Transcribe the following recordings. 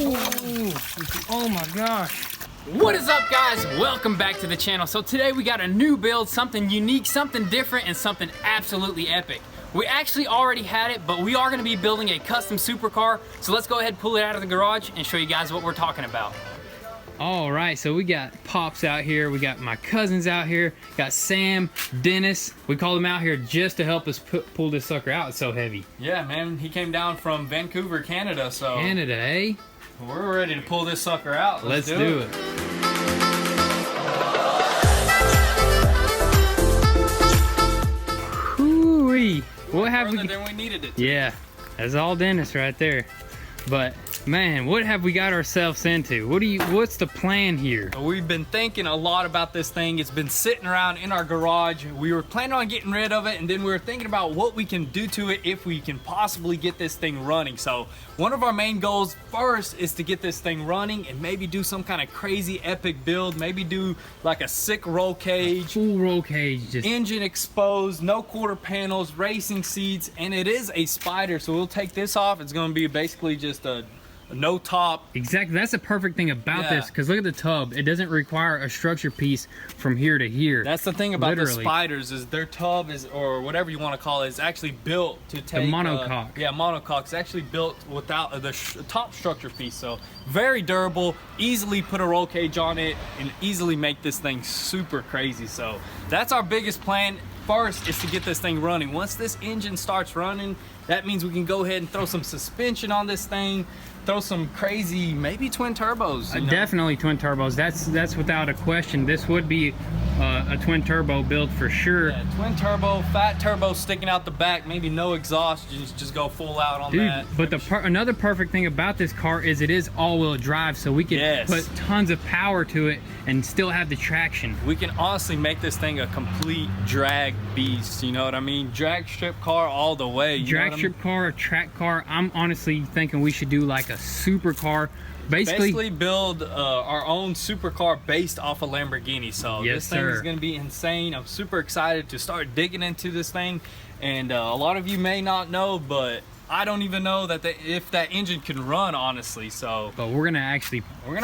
Oh my gosh. What is up, guys? Welcome back to the channel. So today we got a new build, something unique, something different, and something absolutely epic. We actually already had it, but we are gonna be building a custom supercar. So let's go ahead and pull it out of the garage and show you guys what we're talking about. All right, so we got Pops out here, we got my cousins out here, got Sam, Dennis. We called them out here just to help us pull this sucker out. It's so heavy. Yeah, man, he came down from Vancouver, Canada, so... Canada, eh? We're ready to pull this sucker out. Let's do it. Hoo-wee. What have we... than we needed it to. Yeah, that's all Dennis right there. But man, what have we got ourselves into? What's the plan here? We've been thinking a lot about this thing. It's been sitting around in our garage. We were planning on getting rid of it, and then we were thinking about what we can do to it if we can possibly get this thing running. So one of our main goals first is to get this thing running and maybe do some kind of crazy epic build. Maybe do like a sick roll cage. Full roll cage. Just engine exposed, no quarter panels, racing seats, and it is a Spider, so we'll take this off. It's going to be basically just a no top. Exactly, that's the perfect thing about this, because look at the tub. It doesn't require a structure piece from here to here. That's the thing about the Spiders, is their tub is, or whatever you want to call it, is actually built to take the monocoque. Yeah, monocoque. It's actually built without the top structure piece, so very durable. Easily put a roll cage on it and easily make this thing super crazy. So that's our biggest plan. First is to get this thing running. Once this engine starts running, that means we can go ahead and throw some suspension on this thing, throw some crazy, maybe twin turbos. Definitely twin turbos. That's without a question. This would be a twin turbo build for sure. Yeah, twin turbo, fat turbo sticking out the back, maybe no exhaust. You just go full out on that. But another perfect thing about this car is it is all-wheel drive, so we can put tons of power to it and still have the traction. We can honestly make this thing a complete drag beast, you know what I mean? Drag strip car all the way. Drag strip car, a track car. I'm honestly thinking we should do like a supercar. Basically build our own supercar based off a Lamborghini. So yes, this thing is going to be insane. I'm super excited to start digging into this thing. And a lot of you may not know, but I don't even know that if that engine can run, honestly. So, but we're gonna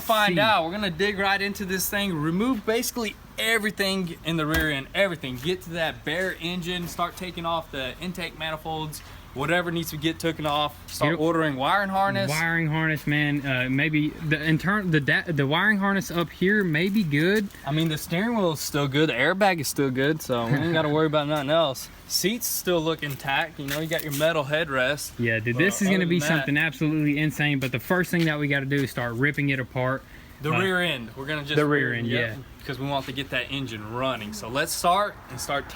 find out. We're gonna dig right into this thing, remove basically everything in the rear end, everything. Get to that bare engine, start taking off the intake manifolds, whatever needs to get taken off. Start ordering wiring harness. Wiring harness, man. Maybe the wiring harness up here may be good. I mean, the steering wheel is still good. The airbag is still good, so we ain't got to worry about nothing else. Seats still look intact. You know, you got your metal headrest. Yeah, dude, this is gonna be something absolutely insane. But the first thing that we got to do is start ripping it apart. The rear end. We're gonna just the rear end, yeah. Because we want to get that engine running. So let's start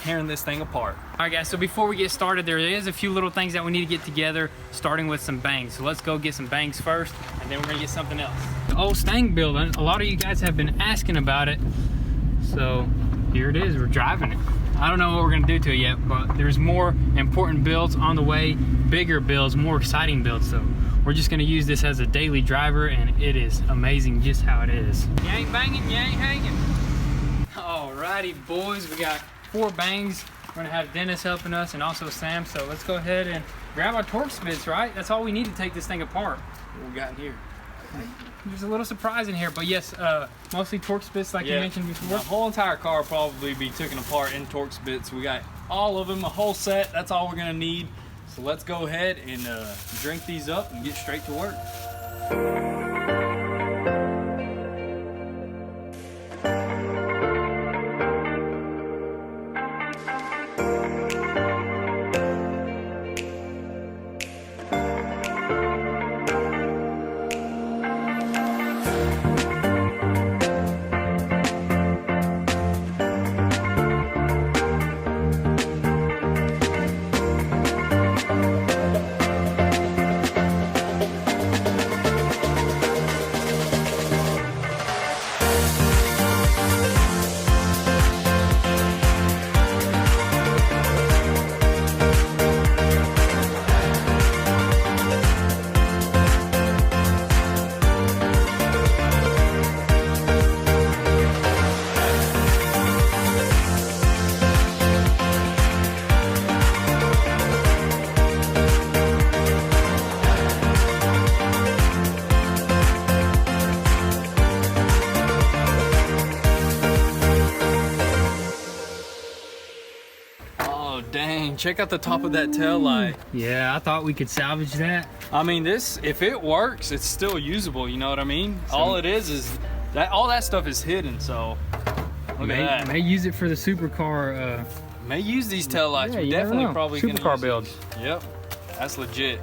tearing this thing apart. All right, guys, so before we get started, there is a few little things that we need to get together, starting with some bangs. So let's go get some bangs first, and then we're gonna get something else. The old Stang building, a lot of you guys have been asking about it. So here it is, we're driving it. I don't know what we're gonna do to it yet, but there's more important builds on the way, bigger builds, more exciting builds. So we're just gonna use this as a daily driver, and it is amazing just how it is. You ain't banging, you ain't hanging. Alrighty, boys, we got 4 bangs. We're gonna have Dennis helping us and also Sam. So let's go ahead and grab our Torx bits, right? That's all we need to take this thing apart. What we got in here? There's a little surprise in here, but yes, mostly Torx bits like you mentioned before. The whole entire car will probably be taken apart in Torx bits. We got all of them, a whole set. That's all we're gonna need. So let's go ahead and drink these up and get straight to work. Man, check out the top of that tail light. Yeah, I thought we could salvage that. I mean, this, if it works, it's still usable, you know what I mean? All it is that all that stuff is hidden, so look at that. May use it for the supercar. May use these tail lights. Yeah, We're you never definitely know. probably Supercar gonna use build. these. Yep, that's legit.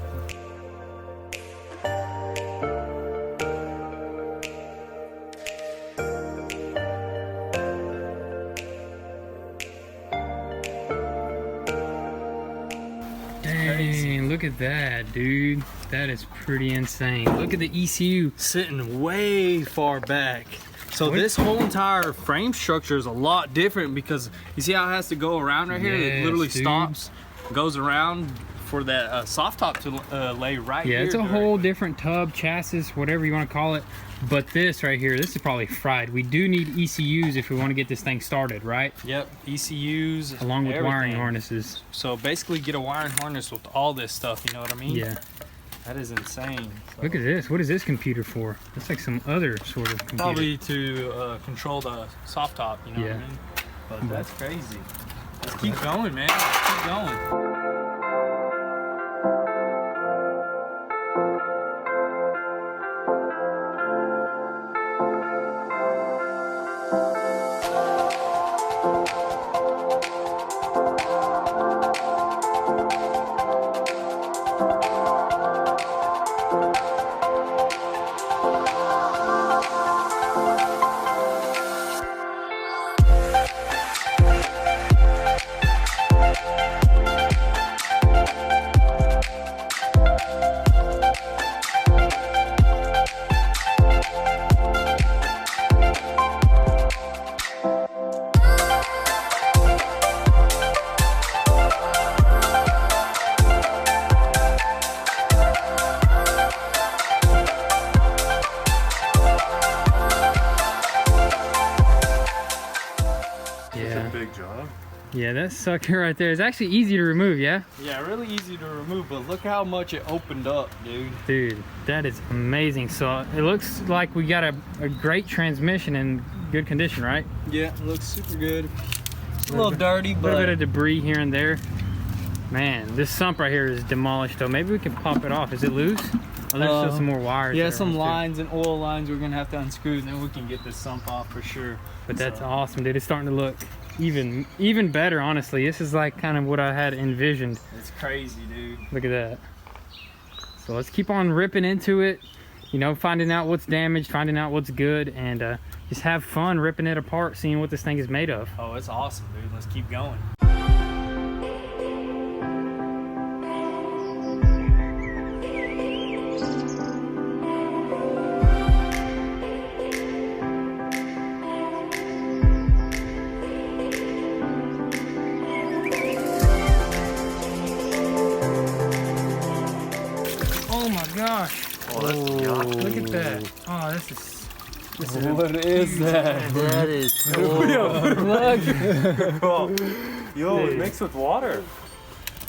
Dang, look at that, dude. That is pretty insane. Look at the ECU. Sitting way far back. So What? this whole entire frame structure is a lot different because you see how it has to go around right here? It Yes, literally dude. stops, goes around for that soft top to lay right here. Yeah, it's a directly. whole different tub, chassis, whatever you want to call it. But this right here, this is probably fried. We do need ECUs if we want to get this thing started, right? Yep, ECUs. Along with wiring everything. harnesses. So basically get a wiring harness with all this stuff, you know what I mean? Yeah. That is insane. So Look at this. What is this computer for? It's like some other sort of computer. probably to control the soft top, you know Yeah. what I mean? But that's crazy. Let's keep going, man. Let's keep going. Yeah. Big job. Yeah, that sucker right there is actually easy to remove, yeah? Yeah, really easy to remove, but look how much it opened up, dude. Dude, that is amazing. So it looks like we got a great transmission in good condition, right? Yeah, it looks super good. It's a little dirty, A little bit but of debris here and there. Man, this sump right here is demolished though. Maybe we can pop it off. Is it loose? Oh, there's still some more wires. yeah, that are some on, too. lines and oil lines we're gonna have to unscrew, and then we can get this sump off for sure. But that's So, awesome, dude. It's starting to look even better, honestly. This is like kind of what I had envisioned. It's crazy, dude. Look at that. So let's keep on ripping into it, you know, finding out what's damaged, finding out what's good, and just have fun ripping it apart, seeing what this thing is made of. Oh, it's awesome, dude. Let's keep going. Oh my gosh. Oh, that's yucky. Look at that. Oh, this is What is that? That is Look. Yo, Dude. it mixed with water.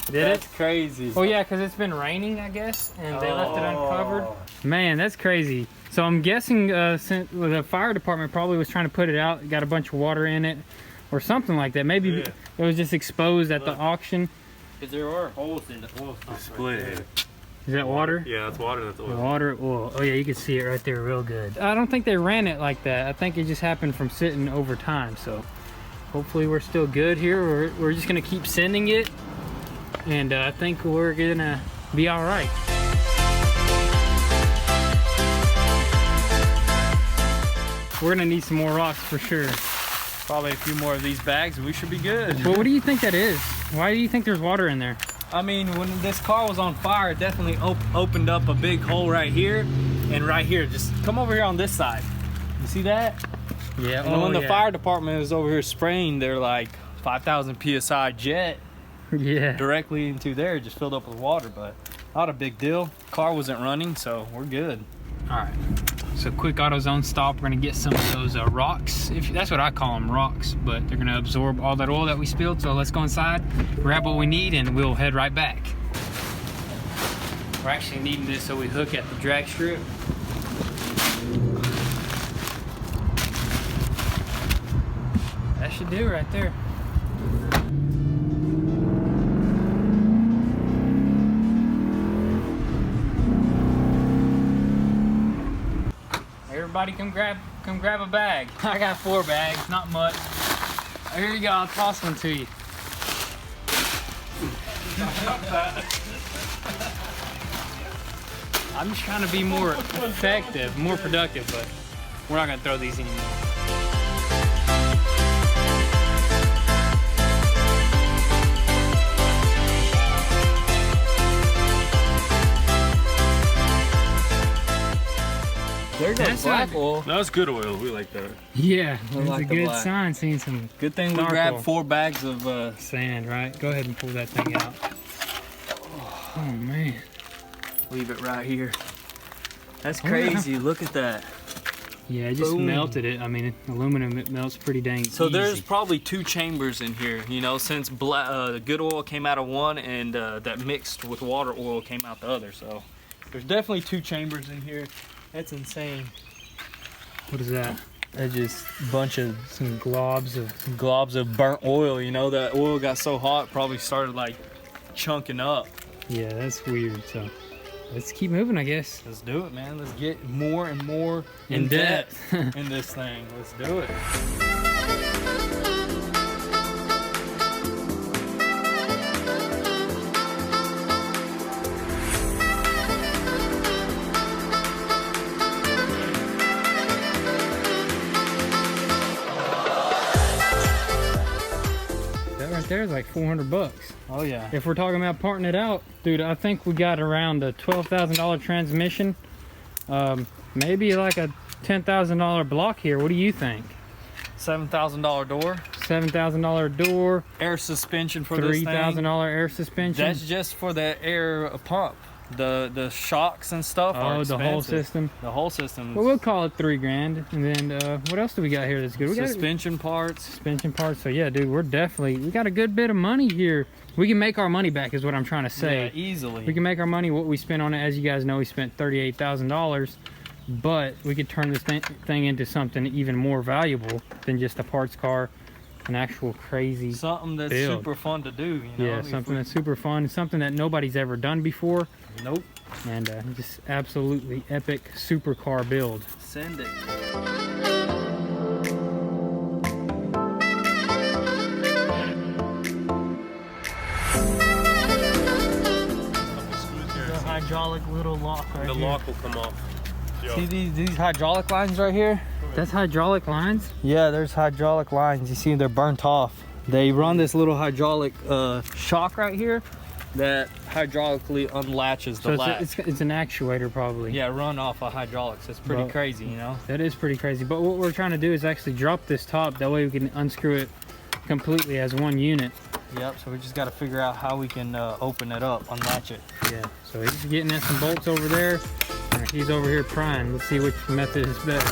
Did it? That's crazy. Oh yeah, because it's been raining, I guess, and they left it uncovered. Oh. Man, that's crazy. So I'm guessing since the fire department probably was trying to put it out, it got a bunch of water in it, or something like that. Maybe Yeah. it was just exposed at the auction. Because there are holes in the oil Split it. Is that water? Yeah, that's water. That's oil. Water, oil. Oh yeah, you can see it right there real good. I don't think they ran it like that. I think it just happened from sitting over time. So hopefully we're still good here. We're just gonna keep sending it, and I think we're gonna be all right. We're gonna need some more rocks for sure. Probably a few more of these bags and we should be good. But what do you think that is? Why do you think there's water in there? I mean, when this car was on fire, it definitely opened up a big hole right here and right here. Just come over here on this side. You see that? Yeah. And when the fire department was over here spraying their like 5,000 PSI jet Yeah. directly into there, it just filled up with water, but not a big deal. Car wasn't running, so we're good. All right. So quick AutoZone stop. We're gonna get some of those rocks. That's what I call them, rocks. But they're gonna absorb all that oil that we spilled. So let's go inside, grab what we need, and we'll head right back. We're actually needing this so we hook at the drag strip. That should do right there. everybody come grab a bag. I got 4 bags, not much. Here you go, I'll toss one to you. I'm just trying to be more effective, more productive, but we're not gonna throw these anymore. There's That's black not- oil. No, it's good oil. We like that. Yeah, that's like a the good black. sign, seeing some Good thing we Dark grabbed oil. 4 bags of sand, right? Go ahead and pull that thing out. Oh man. leave it right here. That's Oh, yeah. crazy. Look at that. Yeah, it just Boom. melted it. I mean, aluminum, it melts pretty dang So easy. there's probably 2 chambers in here, you know, since the good oil came out of one and that mixed with water oil came out the other. So there's definitely 2 chambers in here. That's insane. What is that? That's just a bunch of Some globs of burnt oil. You know, that oil got so hot, probably started like chunking up. yeah, that's weird. So let's keep moving, I guess. Let's do it, man. Let's get more and more In depth. in this thing. Let's do it. That right there is like $400. Oh yeah. If we're talking about parting it out, dude, I think we got around a $12,000 transmission. Maybe like a $10,000 block here. What do you think? $7,000 door. $7,000 door, Air suspension for this thing. $3,000 air suspension. That's just for the air pump. The shocks and stuff are oh, the whole expensive. system. The whole system. Well, we'll call it $3 grand. And then what else do we got here that's good? We got Suspension parts. suspension parts. So yeah, dude, we got a good bit of money here. We can make our money back, is what I'm trying to say. Yeah, easily. We can make our money what we spent on it. As you guys know, we spent $38,000, but we could turn this thing into something even more valuable than just a parts car, an actual crazy Something that's build. super fun to do. You know? Yeah, something that's super fun, something that nobody's ever done before, Nope. and just absolutely epic supercar build. Send it. The hydraulic little lock right The here. lock will come off. Yo. See these hydraulic lines right here? That's hydraulic lines? Yeah, there's hydraulic lines. You see they're burnt off. They run this little hydraulic shock right here that hydraulically unlatches the So latch. it's an actuator probably. Yeah, run off of hydraulics. It's pretty Well- crazy, you know? That is pretty crazy. But what we're trying to do is actually drop this top. That way we can unscrew it completely as one unit. Yep, so we just got to figure out how we can open it up, unlatch it. Yeah. So he's getting at some bolts over there. And he's over here prying. Let's see which method is better.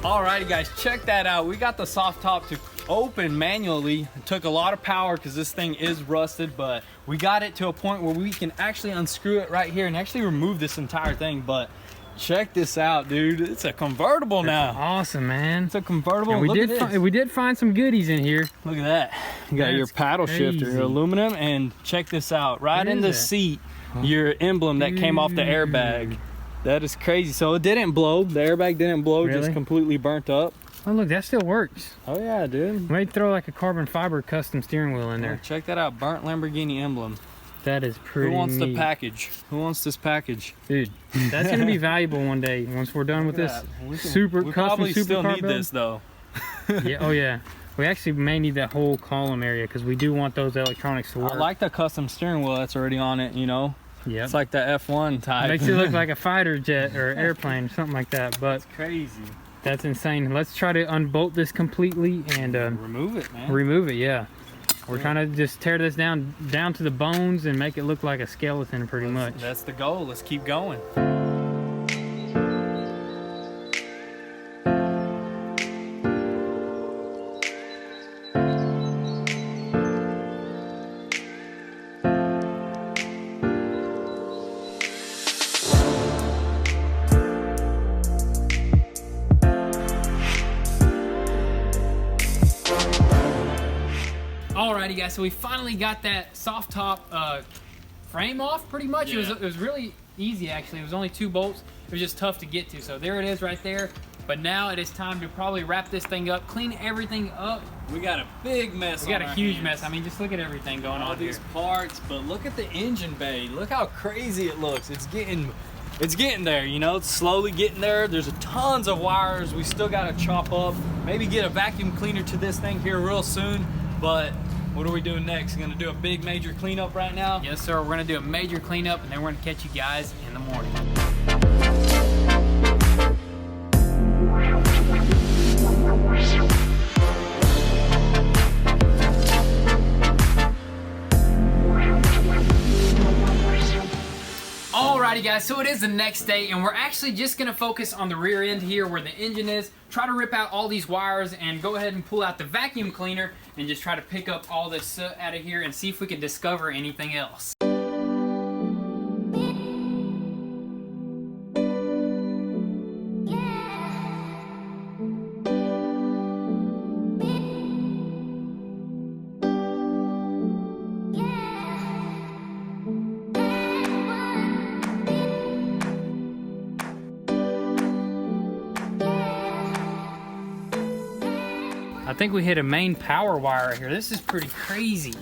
Alrighty guys, check that out. We got the soft top to open manually. It took a lot of power because this thing is rusted, but we got it to a point where we can actually unscrew it right here and actually remove this entire thing. But check this out, dude. It's a convertible now. Awesome, man. It's a convertible. And we Look did at this. we did find some goodies in here. Look at that. You got your That's paddle shifter, crazy. your aluminum, and check this out. Right What in is the that? seat, your emblem that came off the airbag. That is crazy. So it didn't blow. The airbag didn't blow, just Really? completely burnt up. Oh look, that still works. Oh yeah, dude. We might throw like a carbon fiber custom steering wheel in Oh, there. check that out. Burnt Lamborghini emblem. That is pretty Who wants neat. the package? Who wants this package? Dude, that's gonna be valuable one day once we're done with this We custom probably still supercar need build. this though. Yeah, oh yeah. We actually may need that whole column area because we do want those electronics to work. I like the custom steering wheel that's already on it, you know? Yep. It's like the F1 type. Makes it look like a fighter jet or airplane, something like that. But crazy. that's insane. Let's try to unbolt this completely and Remove it, man. remove it. Yeah, we're trying to just tear this down to the bones and make it look like a skeleton, pretty much. That's the goal. Let's keep going. Alrighty, guys. So we finally got that soft top frame off pretty much. Yeah. It was really easy actually. It was only 2 bolts. It was just tough to get to. So there it is right there. But now it is time to probably wrap this thing up, clean everything up. We got a big mess. We got on a our huge hands. mess. I mean, just look at everything going All on these here. parts, but look at the engine bay. Look how crazy it looks. It's getting there, you know. It's slowly getting there. There's tons of wires we still got to chop up. Maybe get a vacuum cleaner to this thing here real soon. But what are we doing next? We're gonna do a big major cleanup right now. Yes, sir. We're gonna do a major cleanup, and then we're gonna catch you guys in the morning. Alrighty guys, so it is the next day and we're actually just gonna focus on the rear end here where the engine is, try to rip out all these wires and go ahead and pull out the vacuum cleaner and just try to pick up all this soot out of here and see if we can discover anything else. I think we hit a main power wire right here. This is pretty crazy.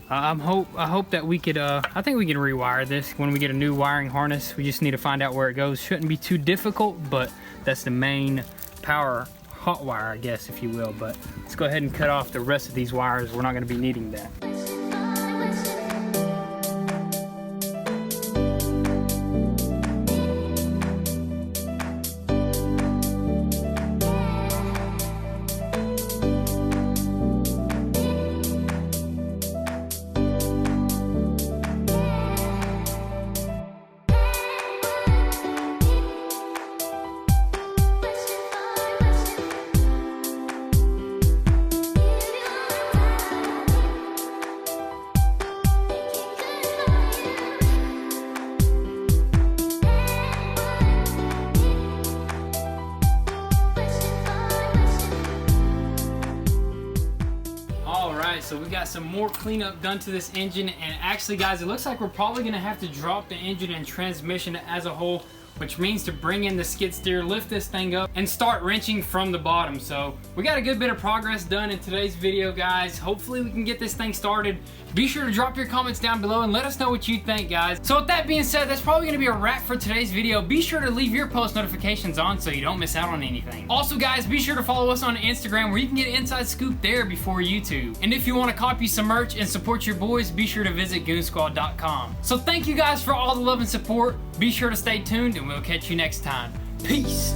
I hope that we could, I think we can rewire this when we get a new wiring harness. We just need to find out where it goes. Shouldn't be too difficult, but that's the main power hot wire, I guess, if you will. But let's go ahead and cut off the rest of these wires. We're not gonna be needing that. So we got some more cleanup done to this engine, and actually guys, it looks like we're probably gonna have to drop the engine and transmission as a whole, which means to bring in the skid steer, lift this thing up, and start wrenching from the bottom. So we got a good bit of progress done in today's video, guys. Hopefully we can get this thing started. Be sure to drop your comments down below and let us know what you think, guys. So with that being said, that's probably gonna be a wrap for today's video. Be sure to leave your post notifications on so you don't miss out on anything. Also guys, be sure to follow us on Instagram where you can get an inside scoop there before YouTube. And if you wanna copy some merch and support your boys, be sure to visit goonsquad.com. So thank you guys for all the love and support. Be sure to stay tuned and we'll catch you next time. Peace.